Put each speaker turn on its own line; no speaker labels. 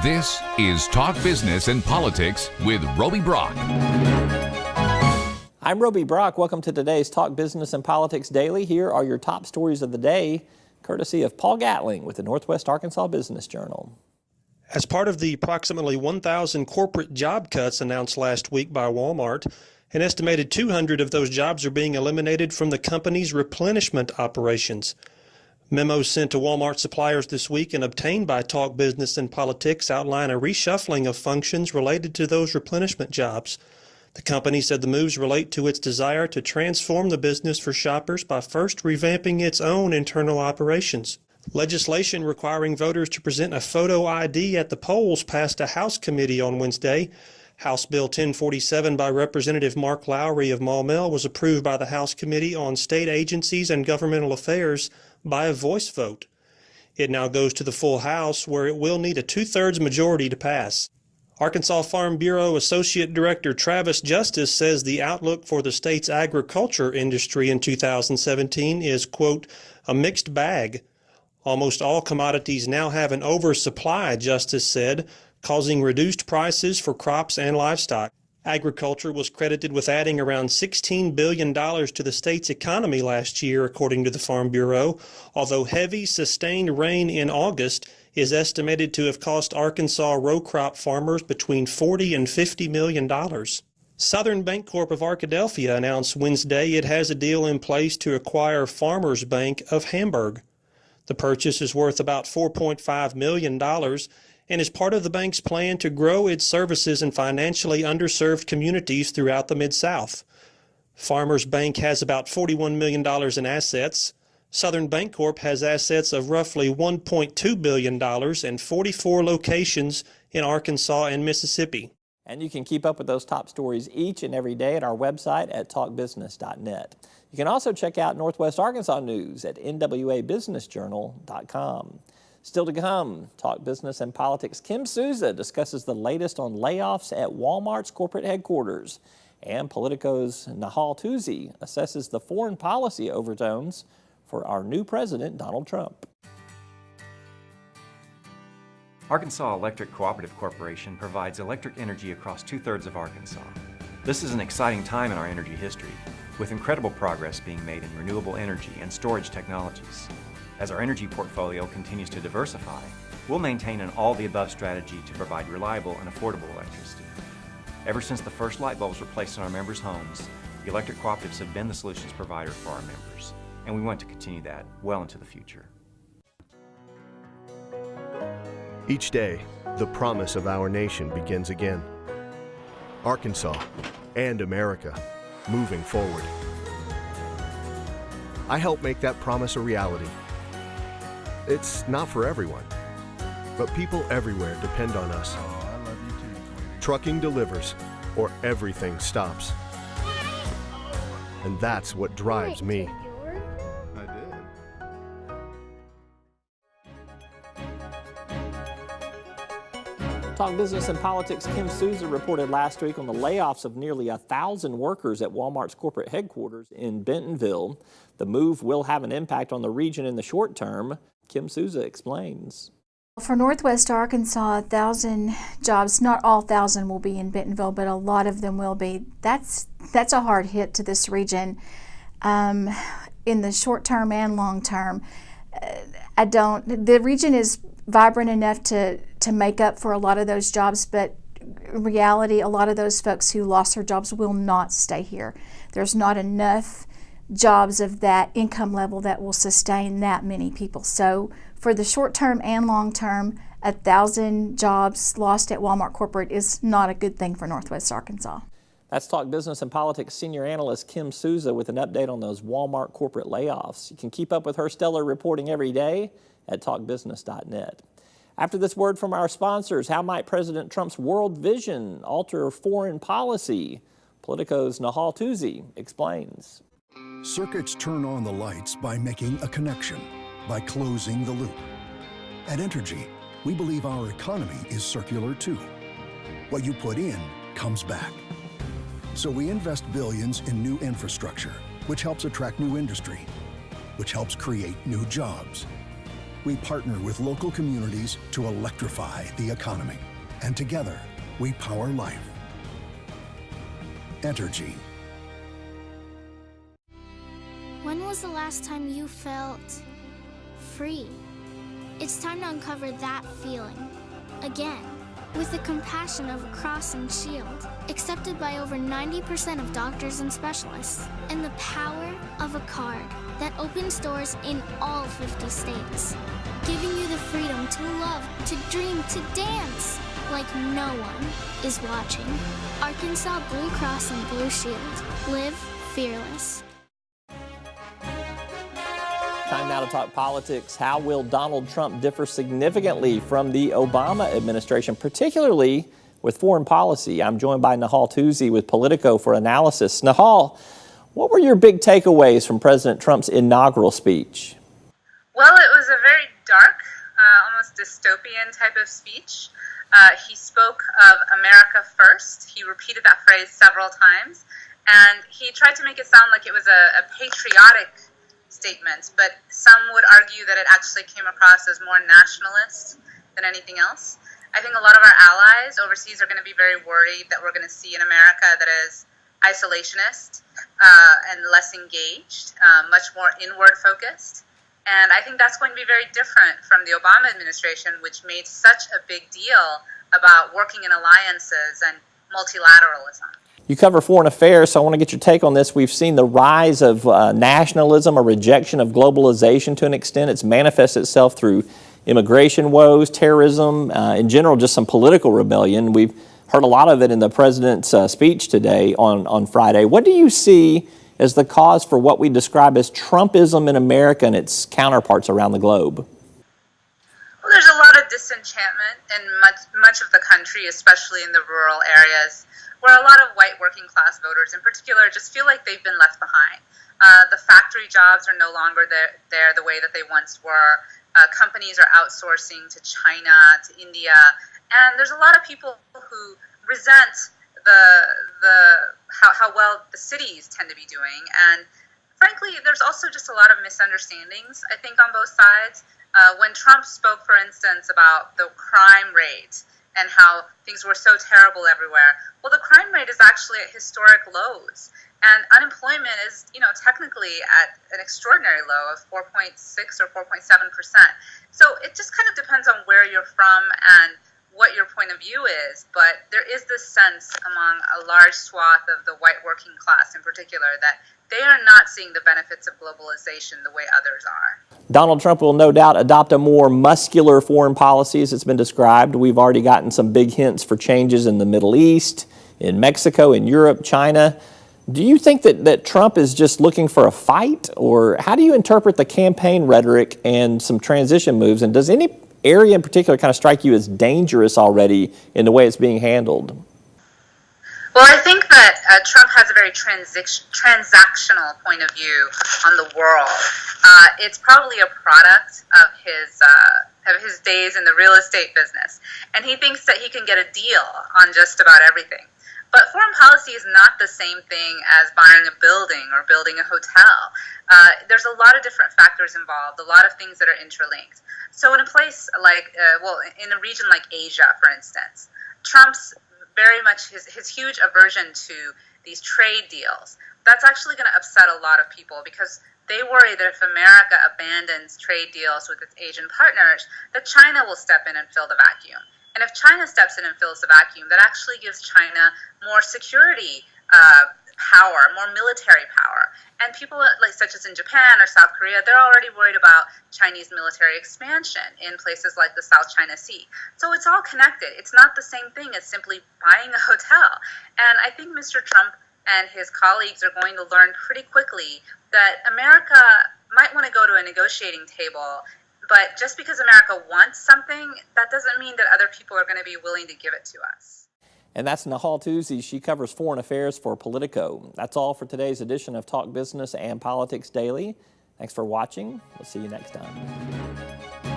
This is Talk Business and Politics with Roby Brock.
I'm Roby Brock. Welcome to today's Talk Business and Politics Daily. Here are your top stories of the day, courtesy of Paul Gatling with the Northwest Arkansas Business Journal.
As part of the approximately 1,000 corporate job cuts announced last week by Wal-Mart, an estimated 200 of those jobs are being eliminated from the company's replenishment operations. Memos sent to Walmart suppliers this week and obtained by Talk Business and Politics outline a reshuffling of functions related to those replenishment jobs. The company said the moves relate to its desire to transform the business for shoppers by first revamping its own internal operations. Legislation requiring voters to present a photo ID at the polls passed a House committee on Wednesday. House Bill 1047 by Representative Mark Lowry of Maumelle was approved by the House Committee on State Agencies and Governmental Affairs by a voice vote. It now goes to the full House, where it will need a two-thirds majority to pass. Arkansas Farm Bureau Associate Director Travis Justice says the outlook for the state's agriculture industry in 2017 is, quote, a mixed bag. Almost all commodities now have an oversupply, Justice said, causing reduced prices for crops and livestock. Agriculture was credited with adding around $16 billion to the state's economy last year, according to the Farm Bureau, although heavy, sustained rain in August is estimated to have cost Arkansas row crop farmers between $40 and $50 million. Southern Bancorp of Arkadelphia announced Wednesday it has a deal in place to acquire Farmers Bank of Hamburg. The purchase is worth about $4.5 million and is part of the bank's plan to grow its services in financially underserved communities throughout the Mid-South. Farmers Bank has about $41 million in assets. Southern Bancorp has assets of roughly $1.2 billion and 44 locations in Arkansas and Mississippi.
And you can keep up with those top stories each and every day at our website at talkbusiness.net. You can also check out Northwest Arkansas news at nwabusinessjournal.com. Still to come, Talk Business and Politics. Kim Souza discusses the latest on layoffs at Wal-Mart's corporate headquarters. And Politico's Nahal Toosi assesses the foreign policy overtones for our new president, Donald Trump.
Arkansas Electric Cooperative Corporation provides electric energy across two-thirds of Arkansas. This is an exciting time in our energy history, with incredible progress being made in renewable energy and storage technologies. As our energy portfolio continues to diversify, we'll maintain an all-the-above strategy to provide reliable and affordable electricity. Ever since the first light bulbs were placed in our members' homes, the electric cooperatives have been the solutions provider for our members, and we want to continue that well into the future.
Each day, the promise of our nation begins again. Arkansas and America, moving forward. I help make that promise a reality. It's not for everyone, but people everywhere depend on us.
Oh, I love you too.
Trucking delivers, or everything stops. And that's what drives me.
I did.
Talk Business and Politics. Kim Souza reported last week on the layoffs of nearly 1,000 workers at Walmart's corporate headquarters in Bentonville. The move will have an impact on the region in the short term. Kim Souza explains.
For Northwest Arkansas, 1,000 jobs, not all 1,000 will be in Bentonville, but a lot of them will be. That's a hard hit to this region in the short term and long term. The region is vibrant enough to make up for a lot of those jobs, but in reality, a lot of those folks who lost their jobs will not stay here. There's not enough jobs of that income level that will sustain that many people. So for the short term and long term, 1,000 jobs lost at Walmart Corporate is not a good thing for Northwest Arkansas.
That's Talk Business and Politics senior analyst Kim Souza with an update on those Walmart corporate layoffs. You can keep up with her stellar reporting every day at talkbusiness.net. After this word from our sponsors, how might President Trump's world vision alter foreign policy? Politico's Nahal Toosi explains.
Circuits turn on the lights by making a connection, by closing the loop. At Entergy, we believe our economy is circular too. What you put in comes back. So we invest billions in new infrastructure, which helps attract new industry, which helps create new jobs. we partner with local communities to electrify the economy. And together, we power life. Entergy.
When was the last time you felt free? It's time to uncover that feeling again with the compassion of a cross and shield, accepted by over 90% of doctors and specialists, and the power of a card that opens doors in all 50 states, giving you the freedom to love, to dream, to dance like no one is watching. Arkansas Blue Cross and Blue Shield. Live fearless.
Time now to talk politics. How will Donald Trump differ significantly from the Obama administration, particularly with foreign policy? I'm joined by Nahal Toosi with Politico for analysis. Nahal, what were your big takeaways from President Trump's inaugural speech?
Well, it was a very dark, almost dystopian type of speech. He spoke of America first. He repeated that phrase several times, and he tried to make it sound like it was a patriotic statement, but some would argue that it actually came across as more nationalist than anything else. I think a lot of our allies overseas are going to be very worried that we're going to see an America that is isolationist and less engaged, much more inward focused. And I think that's going to be very different from the Obama administration, which made such a big deal about working in alliances and multilateralism.
You cover foreign affairs, so I want to get your take on this. We've seen the rise of nationalism, a rejection of globalization to an extent. It's manifested itself through immigration woes, terrorism, in general, just some political rebellion. We've heard a lot of it in the president's speech today on Friday. What do you see as the cause for what we describe as Trumpism in America and its counterparts around the globe?
Well, there's a lot of disenchantment in much of the country, especially in the rural areas, where a lot of white working class voters in particular just feel like they've been left behind. The factory jobs are no longer there the way that they once were. Companies are outsourcing to China, to India, and there's a lot of people who resent how well the cities tend to be doing. And frankly, there's also just a lot of misunderstandings, I think, on both sides. When Trump spoke, for instance, about the crime rate and how things were so terrible everywhere. Well, the crime rate is actually at historic lows, and unemployment is, technically at an extraordinary low of 4.6 or 4.7%. So it just kind of depends on where you're from and what your point of view is, but there is this sense among a large swath of the white working class in particular that they are not seeing the benefits of globalization the way others are.
Donald Trump will no doubt adopt a more muscular foreign policy, as it's been described. We've already gotten some big hints for changes in the Middle East, in Mexico, in Europe, China. Do you think that Trump is just looking for a fight, or how do you interpret the campaign rhetoric and some transition moves? And does any area in particular kind of strike you as dangerous already in the way it's being handled?
Well, I think that Trump has a very transactional point of view on the world. It's probably a product of his days in the real estate business, and he thinks that he can get a deal on just about everything. But foreign policy is not the same thing as buying a building or building a hotel. There's a lot of different factors involved, a lot of things that are interlinked. So in a place like, in a region like Asia, for instance, Trump's very much his huge aversion to these trade deals, that's actually going to upset a lot of people because they worry that if America abandons trade deals with its Asian partners, that China will step in and fill the vacuum. And if China steps in and fills the vacuum, that actually gives China more security power, more military power. And people such as in Japan or South Korea, they're already worried about Chinese military expansion in places like the South China Sea. So it's all connected. It's not the same thing as simply buying a hotel. And I think Mr. Trump and his colleagues are going to learn pretty quickly that America might want to go to a negotiating table, but just because America wants something, that doesn't mean that other people are going to be willing to give it to us.
And that's Nahal Toosi. She covers foreign affairs for Politico. That's all for today's edition of Talk Business and Politics Daily. Thanks for watching. We'll see you next time.